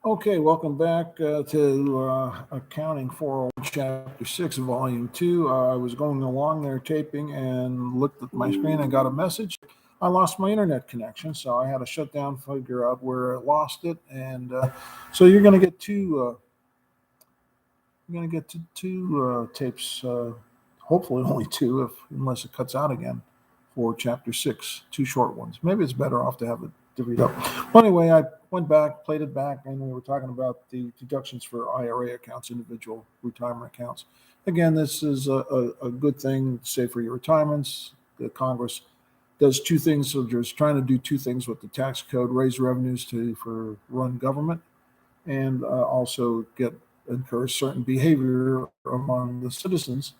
Okay, welcome back to Accounting 401, Chapter 6, Volume 2. I was going along there taping and looked at my screen and got a message. I lost my internet connection, so I had to shut down, figure out where I lost it. And so you're going to get two tapes, hopefully only two, if unless it cuts out again, for Chapter 6, two short ones. Maybe it's better off to have it divvied up. Well, anyway, I went back, played it back, and we were talking about the deductions for IRA accounts, individual retirement accounts. Again, this is a good thing, say, for your retirements. The Congress does two things. So just trying to do two things with the tax code: raise revenues for run government, and also get encourage certain behavior among the citizens.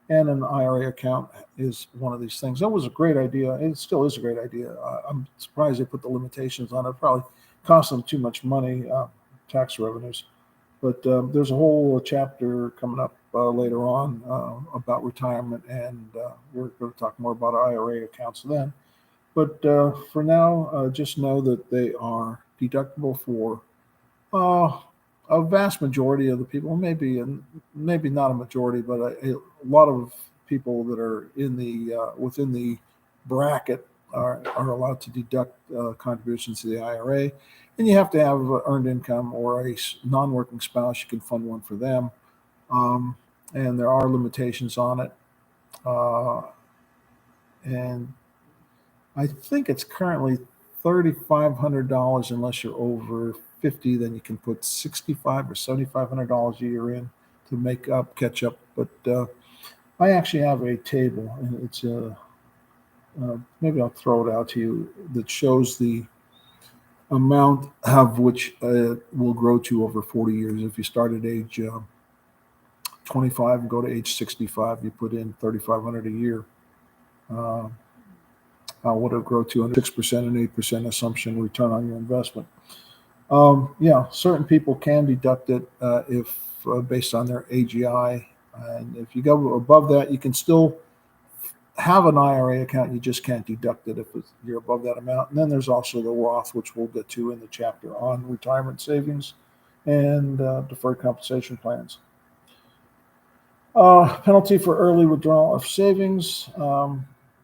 And an IRA account is one of these things. That was a great idea. It still is a great idea. I'm surprised they put the limitations on it. Probably cost them too much money, tax revenues. But there's a whole chapter coming up later on about retirement, and we're going to talk more about IRA accounts then. But for now, just know that they are deductible for uh, a vast majority of the people, maybe not a majority, but a lot of people that are in the within the bracket are allowed to deduct contributions to the IRA, and you have to have earned income or a non-working spouse. You can fund one for them, um, and there are limitations on it. Uh, and I think it's currently $3,500 unless you're over 50. Then you can put 65 or $7,500 a year in to make up, catch up. But I actually have a table, and it's maybe I'll throw it out to you that shows the amount of which will grow to over 40 years. If you start at age 25 and go to age 65, you put in 3,500 a year. Uh, what it grow to under 6% and 8% assumption return on your investment. Yeah, certain people can deduct it if based on their AGI, and if you go above that, you can still have an IRA account. You just can't deduct it if you're above that amount. And then there's also the Roth, which we'll get to in the chapter on retirement savings and deferred compensation plans. Penalty for early withdrawal of savings.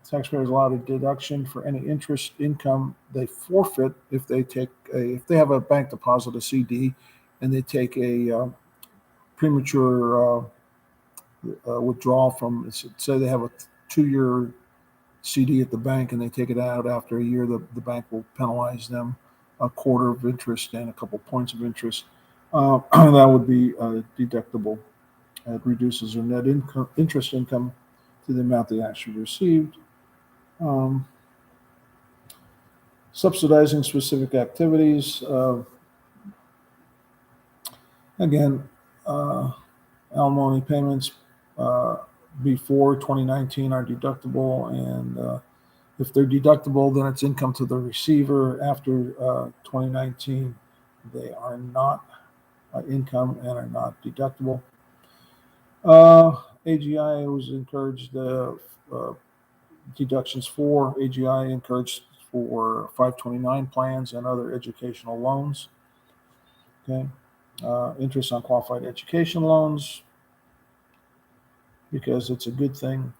Taxpayers allowed a deduction for any interest income they forfeit if if they have a bank deposit, a CD, and they take a premature withdrawal from, say they have a 2-year CD at the bank and they take it out after a year, the bank will penalize them a quarter of interest and a couple points of interest. That would be deductible. It reduces their net interest income to the amount they actually received. Um, Subsidizing specific activities. Again, uh, alimony payments uh, before 2019 are deductible, and if they're deductible, then it's income to the receiver. After 2019, they are not income and are not deductible. AGI was encouraged deductions for AGI encouraged for 529 plans and other educational loans. Okay, interest on qualified education loans because it's a good thing.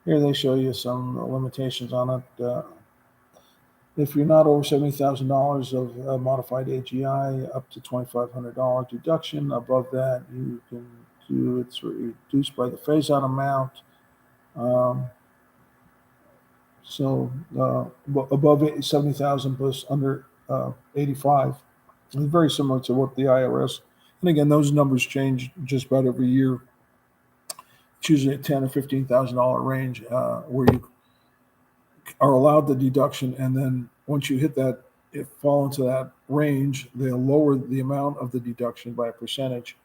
Here they show you some limitations on it. If you're not over $70,000 of modified AGI, up to $2,500 deduction. Above that, you can do it's reduced by the phase-out amount. Um, So above 70,000 plus under 85, it's very similar to what the IRS. And again, those numbers change just about every year. It's usually a $10,000 or $15,000 range where you are allowed the deduction, and then once you hit that, if fall into that range, they'll lower the amount of the deduction by a percentage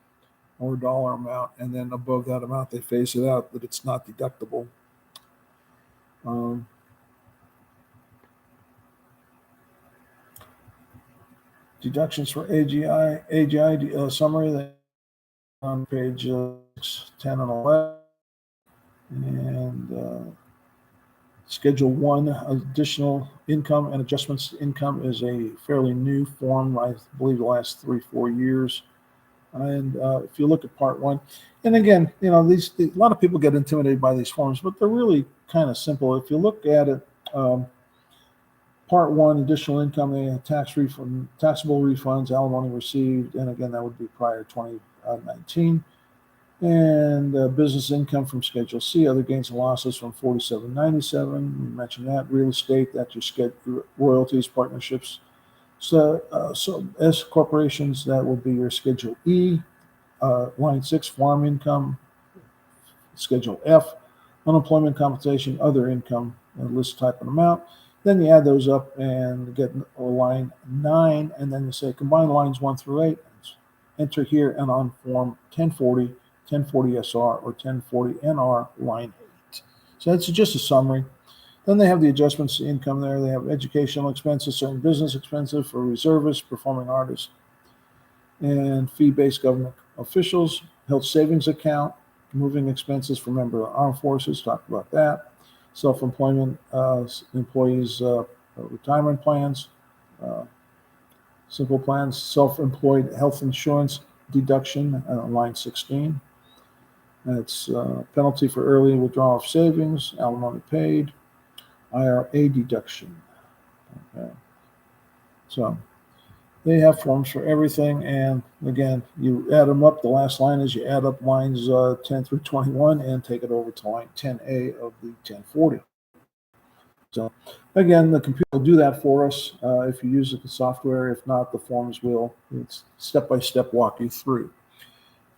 or dollar amount, and then above that amount, they phase it out that it's not deductible. Um, Deductions for AGI summary on page 10 and 11. And Schedule 1, additional income and adjustments to income, is a fairly new form, I believe the last 3-4 years. And if you look at Part 1, and again, a lot of people get intimidated by these forms, but they're really kind of simple. If you look at it, Part 1, additional income, they have taxable refunds, alimony received, and again, that would be prior to 2019. And business income from Schedule C, other gains and losses from 4797. We mentioned that. Real estate, that's your royalties, partnerships. So as corporations, that will be your Schedule E. Line 6, farm income. Schedule F, unemployment compensation, other income, and list type and amount. Then you add those up and get line 9, and then you say combine lines 1 through 8. Enter here and on form 1040, 1040SR, or 1040NR, line 8. So that's just a summary. Then they have the adjustments to income there. They have educational expenses, certain business expenses for reservists, performing artists, and fee-based government officials, health savings account, moving expenses for member of the armed forces, talked about that, self-employment employees' retirement plans, simple plans, self-employed health insurance deduction, line 16. That's penalty for early withdrawal of savings, alimony paid, IRA deduction. Okay. So they have forms for everything, and again, you add them up. The last line is you add up lines 10 through 21 and take it over to line 10A of the 1040. So again, the computer will do that for us if you use the software. If not, the forms will. It's step-by-step walk you through.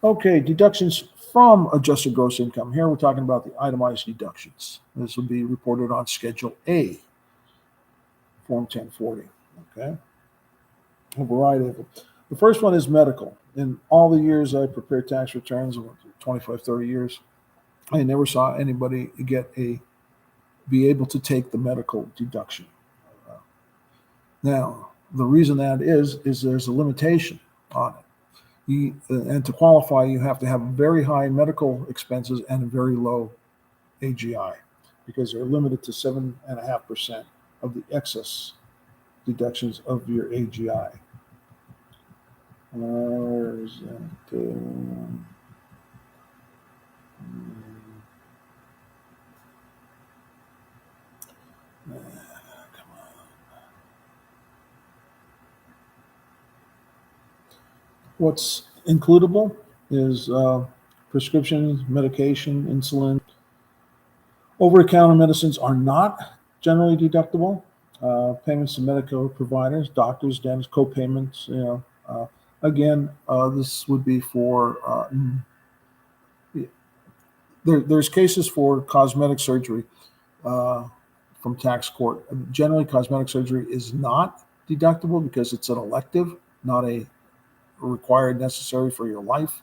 Okay, deductions from adjusted gross income. Here we're talking about the itemized deductions. This will be reported on Schedule A, Form 1040. Okay, a variety of them. The first one is medical. In all the years I prepared tax returns, 25, 30 years, I never saw anybody be able to take the medical deduction. Now, the reason that is there's a limitation on it. And to qualify, you have to have very high medical expenses and a very low AGI, because they're limited to 7.5% of the excess deductions of your AGI. Where is that? What's includable is prescriptions, medication, insulin. Over-the-counter medicines are not generally deductible. Payments to medical providers, doctors, dentists, co-payments. Again, this would be for. There's cases for cosmetic surgery from tax court. Generally, cosmetic surgery is not deductible because it's an elective, not a required necessary for your life.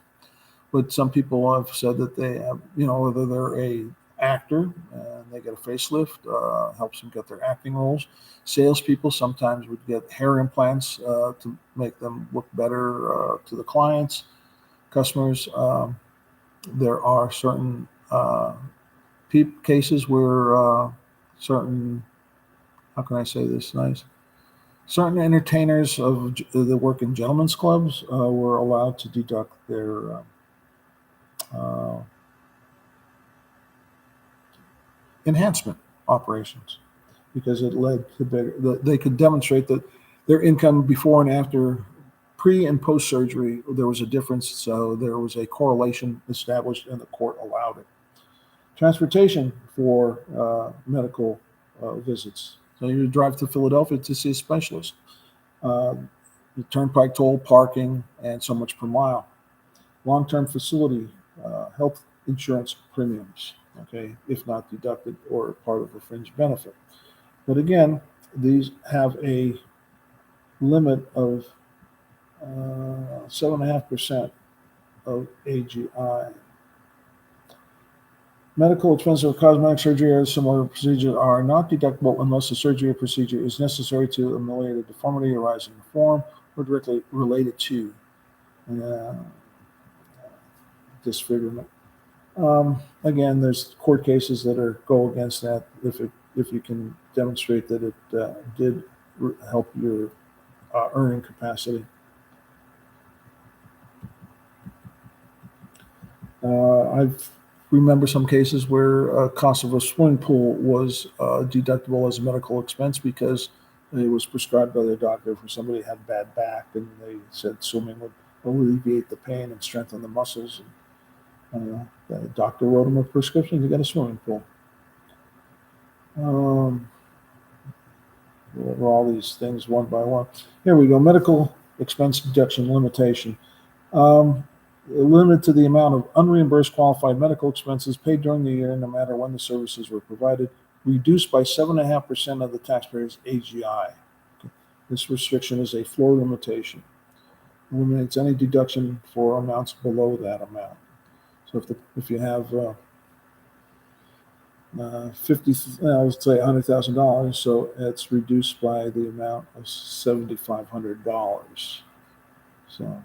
But some people have said that they have, whether they're a actor and they get a facelift, helps them get their acting roles. Salespeople sometimes would get hair implants to make them look better to the clients, customers. There are certain cases where certain, how can I say this nice? Certain entertainers that work in gentlemen's clubs were allowed to deduct their enhancement operations because it led to better. They could demonstrate that their income before and after, pre and post surgery, there was a difference. So there was a correlation established, and the court allowed it. Transportation for medical visits. So you drive to Philadelphia to see a specialist. The turnpike toll, parking, and so much per mile. Long-term facility health insurance premiums, okay, if not deducted or part of a fringe benefit. But again, these have a limit of 7.5% of AGI. Medical expenses of cosmetic surgery or similar procedures are not deductible unless the surgery or procedure is necessary to ameliorate a deformity arising in the form or directly related to disfigurement. Again, there's court cases that go against that. If it if you can demonstrate that it did help your earning capacity. I remember some cases where cost of a swimming pool was deductible as a medical expense because it was prescribed by their doctor for somebody who had bad back, and they said swimming would alleviate the pain and strengthen the muscles. And the doctor wrote them a prescription to get a swimming pool. All these things one by one. Here we go. Medical expense deduction limitation. Limited to the amount of unreimbursed qualified medical expenses paid during the year, no matter when the services were provided, reduced by 7.5% of the taxpayer's AGI. This restriction is a floor limitation. Eliminates any deduction for amounts below that amount. So if you have 50, let's say $100,000, so it's reduced by the amount of $7,500. So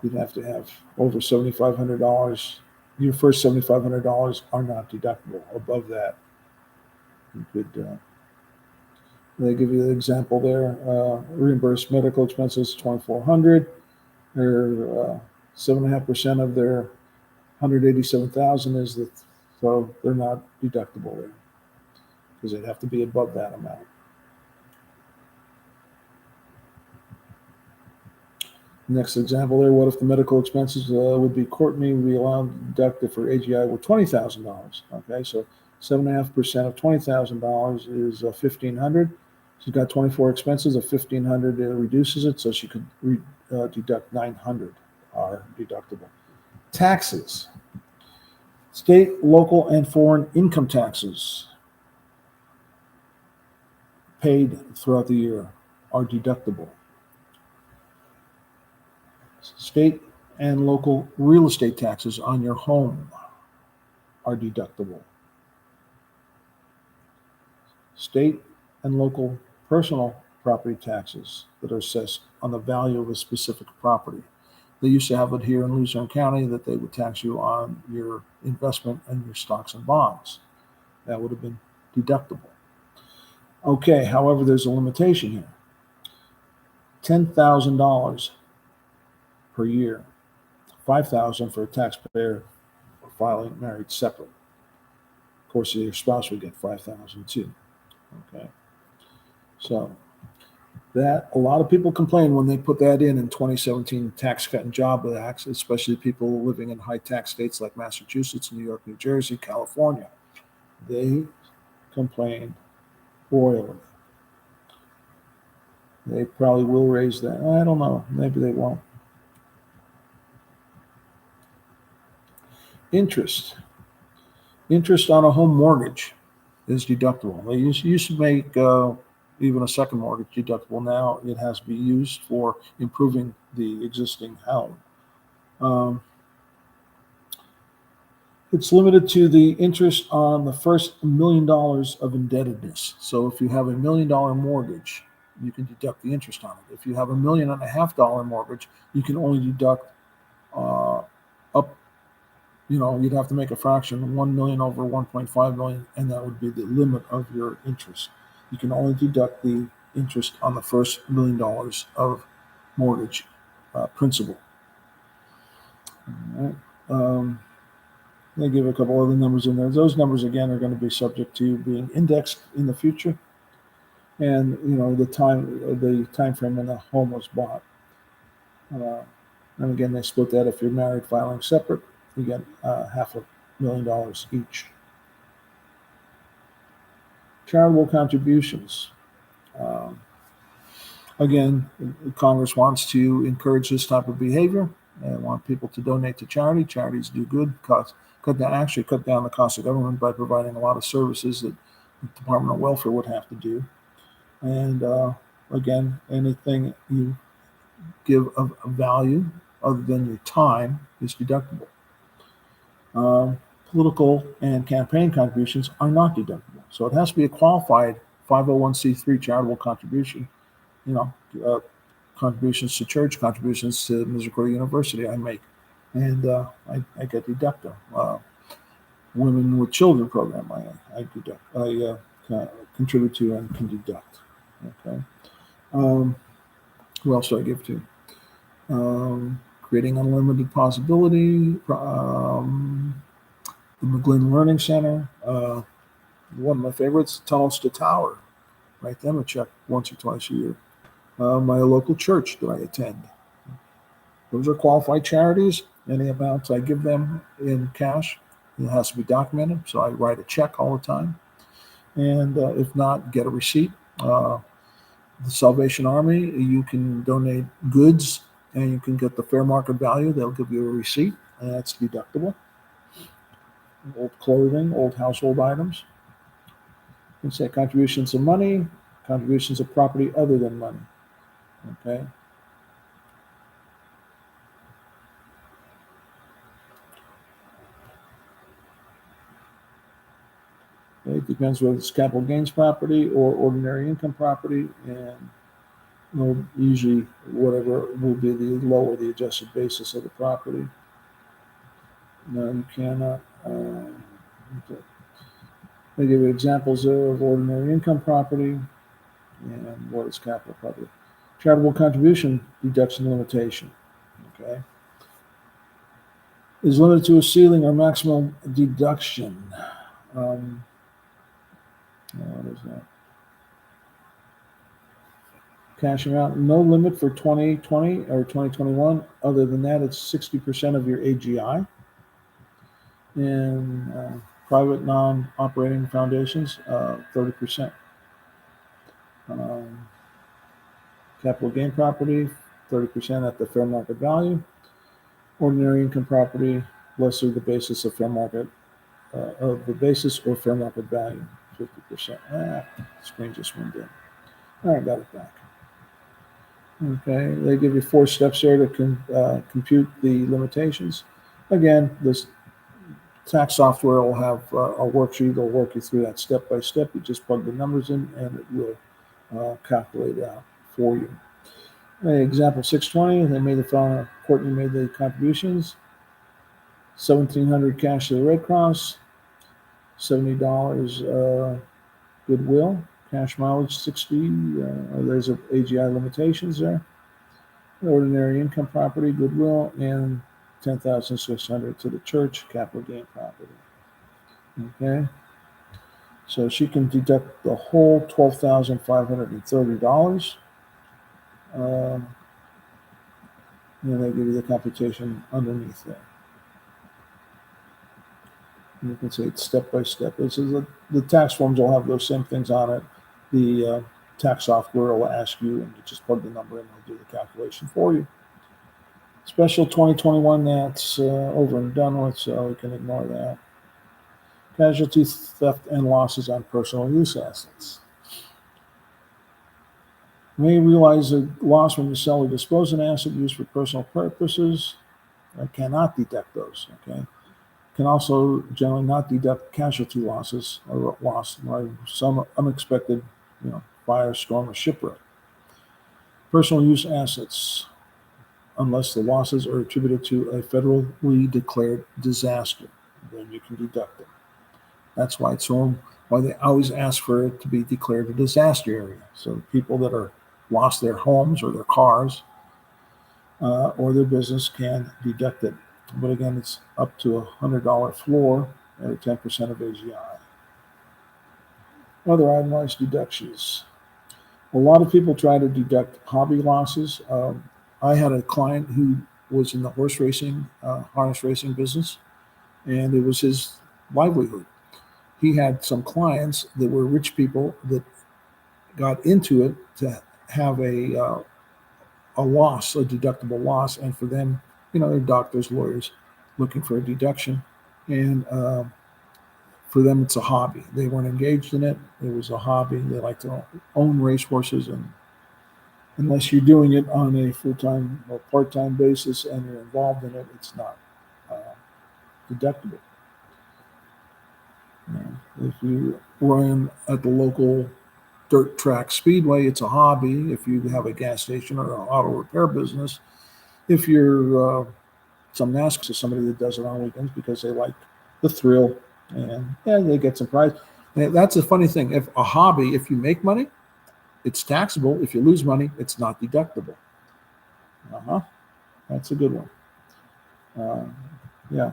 you'd have to have over $7,500. Your first $7,500 are not deductible. Above that, you could. They give you the example there. Reimbursed medical expenses $2,400. They're 7.5% of their $187,000 is the, so they're not deductible there because they'd have to be above that amount. Next example there, what if the medical expenses would be Courtney would be allowed to deduct it for AGI were $20,000. Okay, so 7.5% of $20,000 is $1,500. She's got 24 expenses of $1,500. Reduces it, so she could deduct $900 are deductible. Taxes, state, local, and foreign income taxes paid throughout the year are deductible. State and local real estate taxes on your home are deductible. State and local personal property taxes that are assessed on the value of a specific property. They used to have it here in Luzerne County that they would tax you on your investment and your stocks and bonds. That would have been deductible. Okay, however, there's a limitation here. $10,000 per year, $5,000 for a taxpayer filing married separate. Of course, your spouse would get $5,000 too. Okay, so that a lot of people complain when they put that in 2017 Tax Cut and Job Acts, especially people living in high tax states like Massachusetts, New York, New Jersey, California. They complain royally. They probably will raise that. I don't know. Maybe they won't. Interest. Interest on a home mortgage is deductible. They used to make even a second mortgage deductible. Now it has to be used for improving the existing home. It's limited to the interest on the first $1 million of indebtedness. So if you have $1 million mortgage, you can deduct the interest on it. If you have $1.5 million mortgage, you can only deduct up. You'd have to make a fraction, 1 million over 1.5 million, and that would be the limit of your interest. You can only deduct the interest on the first $1 million of mortgage principal. All right. They give a couple other numbers in there. Those numbers, again, are going to be subject to being indexed in the future, and the time frame when the home was bought. And again, they split that. If you're married filing separate, you get $500,000 each. Charitable contributions. Again, Congress wants to encourage this type of behavior. They want people to donate to charity. Charities do good. Cut down the cost of government by providing a lot of services that the Department of Welfare would have to do. And again, anything you give of value other than your time is deductible. Political and campaign contributions are not deductible. So it has to be a qualified 501c3 charitable contribution. Contributions to church, contributions to Misericordia University I make, and I get deducted. Women with Children program I deduct. I contribute to and can deduct. Okay. Um, who else do I give to? Creating unlimited possibility. The McGlynn Learning Center. One of my favorites, Tunnels to Tower. Write them a check once or twice a year. My local church that I attend. Those are qualified charities. Any amounts I give them in cash, it has to be documented. So I write a check all the time. And if not, get a receipt. The Salvation Army, you can donate goods and you can get the fair market value. They'll give you a receipt, and that's deductible. Old clothing, old household items. You can say contributions of money, contributions of property other than money. Okay. It depends whether it's capital gains property or ordinary income property, and usually whatever will be the lower the adjusted basis of the property. No, you cannot. They give you examples of ordinary income property and what is capital property. Charitable contribution deduction limitation. Okay. Is limited to a ceiling or maximum deduction. What is that? Cash amount, no limit for 2020 or 2021. Other than that, it's 60% of your AGI. And private non-operating foundations, 30%. Capital gain property, 30% at the fair market value. Ordinary income property, lesser the basis of fair market of the basis or fair market value, 50%. Screen just went in. All right, got it back. Okay, they give you 4 steps there to compute the limitations. Again, this tax software will have a worksheet. They'll work you through that step by step. You just plug the numbers in, and it will calculate it out for you. Example 620. They made the following. Courtney made the contributions. $1,700 cash to the Red Cross. $70 goodwill. Cash mileage 60. There's AGI limitations there. Ordinary income property, goodwill, and $10,600 to the church, capital gain property. Okay, so she can deduct the whole $12,530. And they give you the computation underneath there. And you can see it's step by step. This is the tax forms will have those same things on it. The tax software will ask you, and you just plug the number in, and they'll do the calculation for you. Special 2021, that's over and done with, so we can ignore that. Casualty, theft, and losses on personal use assets. You may realize a loss when you sell or dispose an asset used for personal purposes. I cannot deduct those, okay? Can also generally not deduct casualty losses or loss, like some unexpected, fire, storm, or shipwreck. Personal use assets, unless the losses are attributed to a federally declared disaster, then you can deduct it. That's why why they always ask for it to be declared a disaster area. So people that are lost their homes or their cars or their business can deduct it. But again, it's up to a $100 floor at 10% of AGI. Other itemized deductions. A lot of people try to deduct hobby losses. I had a client who was in the horse racing, harness racing business, and it was his livelihood. He had some clients that were rich people that got into it to have a loss, a deductible loss, and for them, they're doctors, lawyers, looking for a deduction, and for them, it's a hobby. They weren't engaged in it. It was a hobby. They like to own racehorses, and unless you're doing it on a full-time or part-time basis and you're involved in it, it's not deductible. If you run at the local dirt track speedway, it's a hobby. If you have a gas station or an auto repair business, if you're some NASCAR, somebody that does it on weekends because they like the thrill, and they get some prize. That's a funny thing. If a hobby, if you make money, it's taxable. If you lose money, it's not deductible. Uh-huh. That's a good one. Yeah.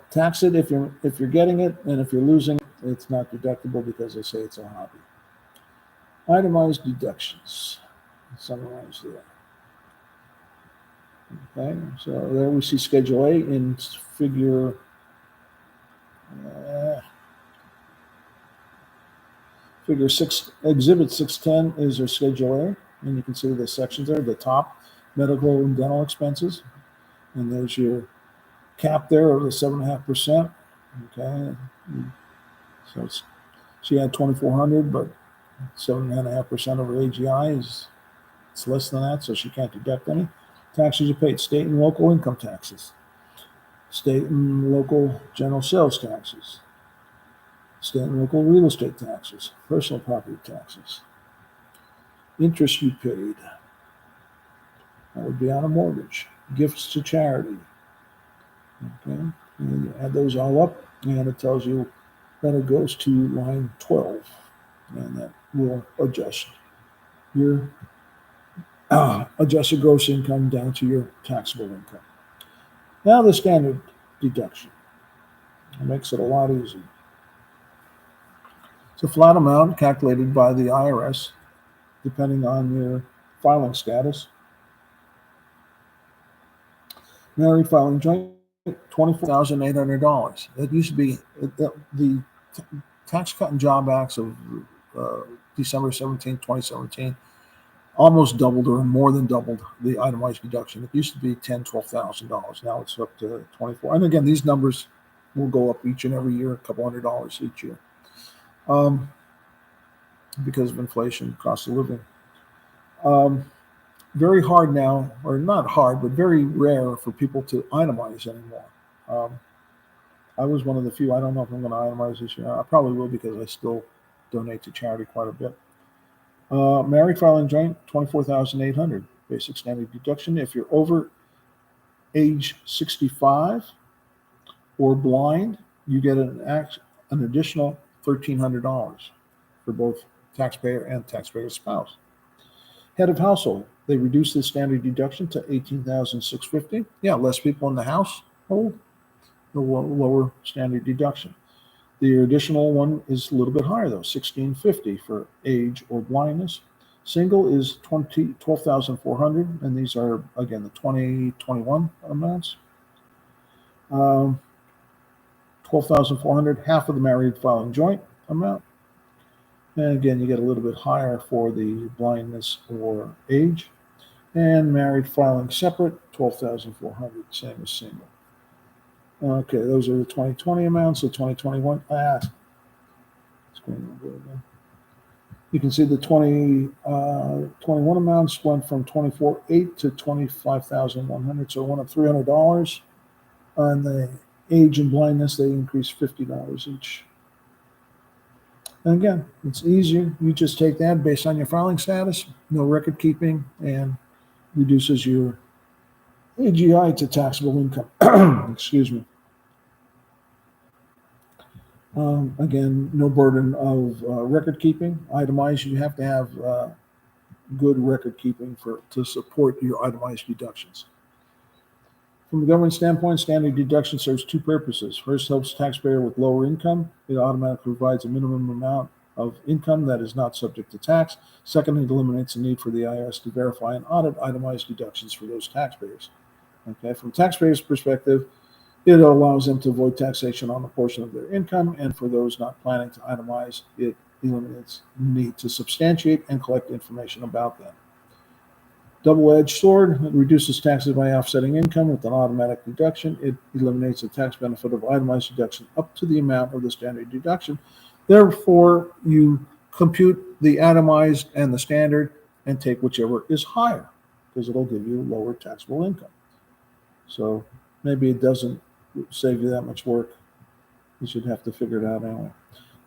Tax it if you're getting it, and if you're losing it, it's not deductible because they say it's a hobby. Itemized deductions. Summarize there. Okay, so there we see Schedule A in figure. Figure 6, Exhibit 610 is our Schedule A, and you can see the sections there. The top, medical and dental expenses, and there's your cap there of the 7.5%. Okay, so she had 2,400, but 7.5% of her AGI it's less than that, so she can't deduct any. Taxes are paid: state and local income taxes, state and local general sales taxes, state and local real estate taxes, personal property taxes, interest you paid. That would be on a mortgage, gifts to charity. Okay, and you add those all up, and it tells you that it goes to line 12, and that will adjust your adjusted gross income down to your taxable income. Now the standard deduction. It makes it a lot easier. It's a flat amount calculated by the IRS depending on your filing status. Married filing joint, $24,800. That used to be the Tax Cut and Job Acts of December 17, 2017 almost doubled or more than doubled the itemized deduction. It used to be $10,000, $12,000. Now it's up to 24. And again, these numbers will go up each and every year, a couple $100 each year, because of inflation, cost of living. Very hard now, or not hard, but very rare for people to itemize anymore. I was one of the few. I don't know if I'm going to itemize this year. I probably will because I still donate to charity quite a bit. Married filing joint, $24,800 basic standard deduction. If you're over age 65 or blind, you get an additional $1,300 for both taxpayer and taxpayer's spouse. Head of household, they reduced the standard deduction to $18,650. Yeah, less people in the household, the lower standard deduction. The additional one is a little bit higher though, $1,650 for age or blindness. Single is $12,400, and these are again the 2021 amounts. $12,400, half of the married filing joint amount. And again, you get a little bit higher for the blindness or age. And married filing separate, $12,400, same as single. Okay, those are the 2020 amounts. The 2021, you can see the 2021 amounts went from $24,800 to $25,100, so it went up $300. On the age and blindness, they increased $50 each. And again, it's easier. You just take that based on your filing status, no record keeping, and reduces your AGI to taxable income. Excuse me. Again, no burden of record keeping. Itemized, you have to have good record keeping to support your itemized deductions. From the government standpoint, standard deduction serves two purposes. First, helps taxpayer with lower income. It automatically provides a minimum amount of income that is not subject to tax. Second, it eliminates the need for the IRS to verify and audit itemized deductions for those taxpayers. Okay, from taxpayers' perspective, it allows them to avoid taxation on a portion of their income, and for those not planning to itemize, it eliminates the need to substantiate and collect information about them. Double-edged sword, it reduces taxes by offsetting income with an automatic deduction. It eliminates the tax benefit of itemized deduction up to the amount of the standard deduction. Therefore, you compute the itemized and the standard and take whichever is higher, because it'll give you lower taxable income. So maybe it doesn't save you that much work. You should have to figure it out anyway.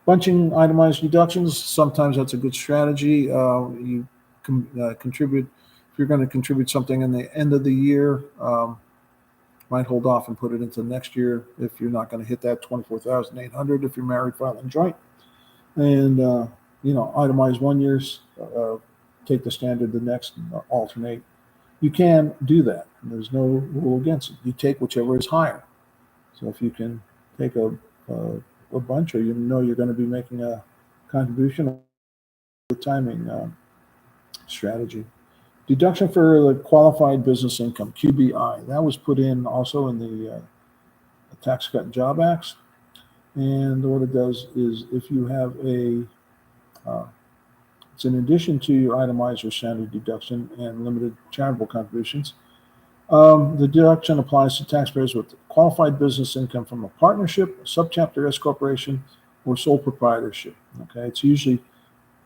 Bunching itemized deductions, sometimes that's a good strategy. You contribute, if you're going to contribute something in the end of the year, Might hold off and put it into next year if you're not going to hit that 24,800 if you're married, filing joint, and itemize 1 year's, take the standard the next, and alternate. You can do that. There's no rule against it. You take whichever is higher. So if you can take a bunch, or you're going to be making a contribution, the timing strategy. Deduction for the qualified business income, QBI. That was put in also in the Tax Cut and Job Acts. And what it does is if you have it's in addition to your itemized or standard deduction and limited charitable contributions, the deduction applies to taxpayers with qualified business income from a partnership, a subchapter S corporation, or sole proprietorship. Okay, it's usually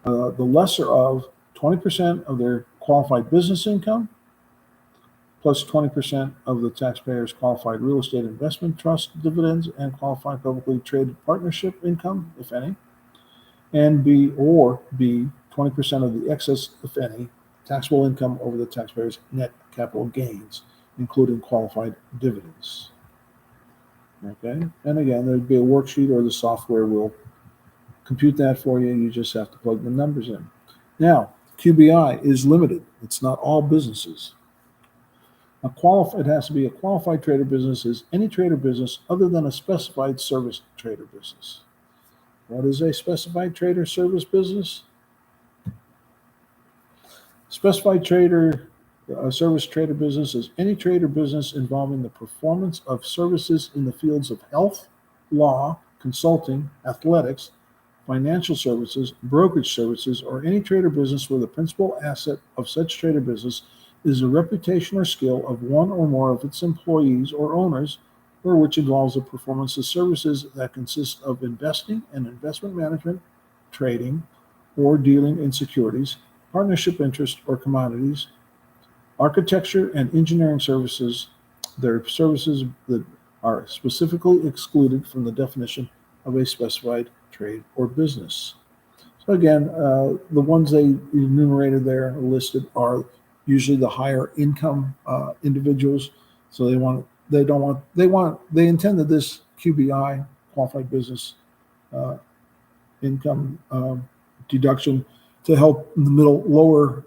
the lesser of 20% of their qualified business income, plus 20% of the taxpayer's qualified real estate investment trust dividends and qualified publicly traded partnership income, if any, and B, 20% of the excess, if any, taxable income over the taxpayer's net capital gains, including qualified dividends. Okay, and again, there'd be a worksheet, or the software will compute that for you. You just have to plug the numbers in. Now, QBI is limited. It's not all businesses. It has to be a qualified trader business is any trader business other than a specified service trader business. What is a specified trader service business? Specified trader service trader business is any trader business involving the performance of services in the fields of health, law, consulting, athletics, financial services, brokerage services, or any trader business where the principal asset of such trader business is a reputation or skill of one or more of its employees or owners, or which involves the performance of services that consist of investing and investment management, trading, or dealing in securities, partnership interest or commodities, architecture and engineering services. They're services that are specifically excluded from the definition of a specified trade or business. So again, the ones they enumerated there listed are usually the higher income individuals. So they intend that this QBI, qualified business income deduction, to help the lower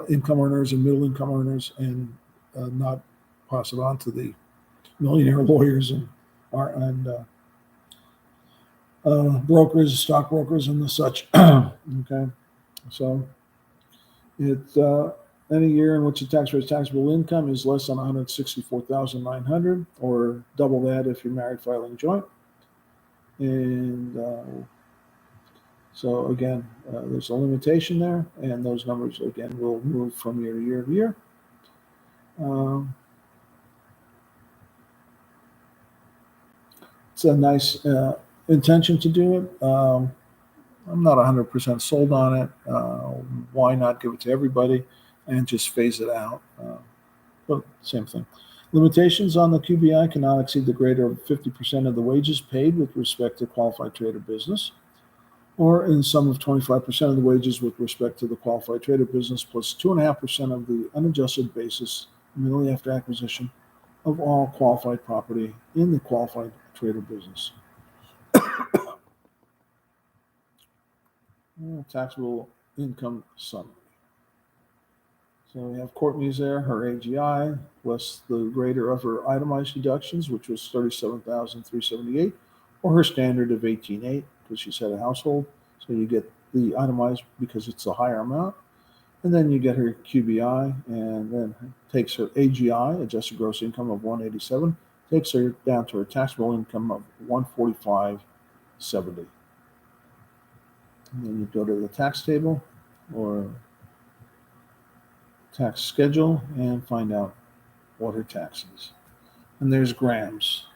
income earners and middle income earners, and not pass it on to the millionaire lawyers and brokers, stockbrokers, and the such. Okay, so it's any year in which the taxpayer's taxable income is less than $164,900, or double that if you're married filing joint. And so again, there's a limitation there, and those numbers again will move from year to year to year. It's a nice intention to do it. I'm not 100% sold on it. Why not give it to everybody and just phase it out? But same thing. Limitations on the QBI cannot exceed the greater of 50% of the wages paid with respect to qualified trader business, or in sum of 25% of the wages with respect to the qualified trader business, plus 2.5% of the unadjusted basis immediately after acquisition of all qualified property in the qualified trader business. Taxable income summary. So we have Courtney's there, her AGI, plus the greater of her itemized deductions, which was $37,378, or her standard of $18,800, because she's had a household. So you get the itemized because it's a higher amount. And then you get her QBI, and then takes her AGI, adjusted gross income of $187, takes her down to her taxable income of $145.70. And then you go to the tax table or tax schedule and find out what her tax is. And there's grams.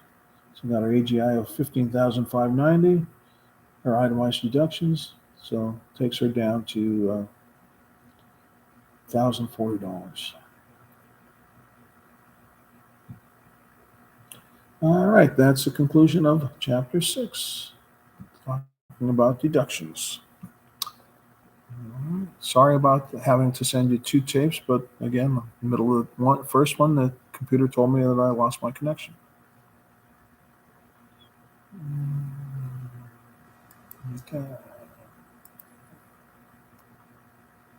So we got our AGI of $15,590, her itemized deductions. So takes her down to $1,040. All right, that's the conclusion of Chapter 6, talking about deductions. Sorry about having to send you 2 tapes, but again, the middle of the first one, the computer told me that I lost my connection. Okay.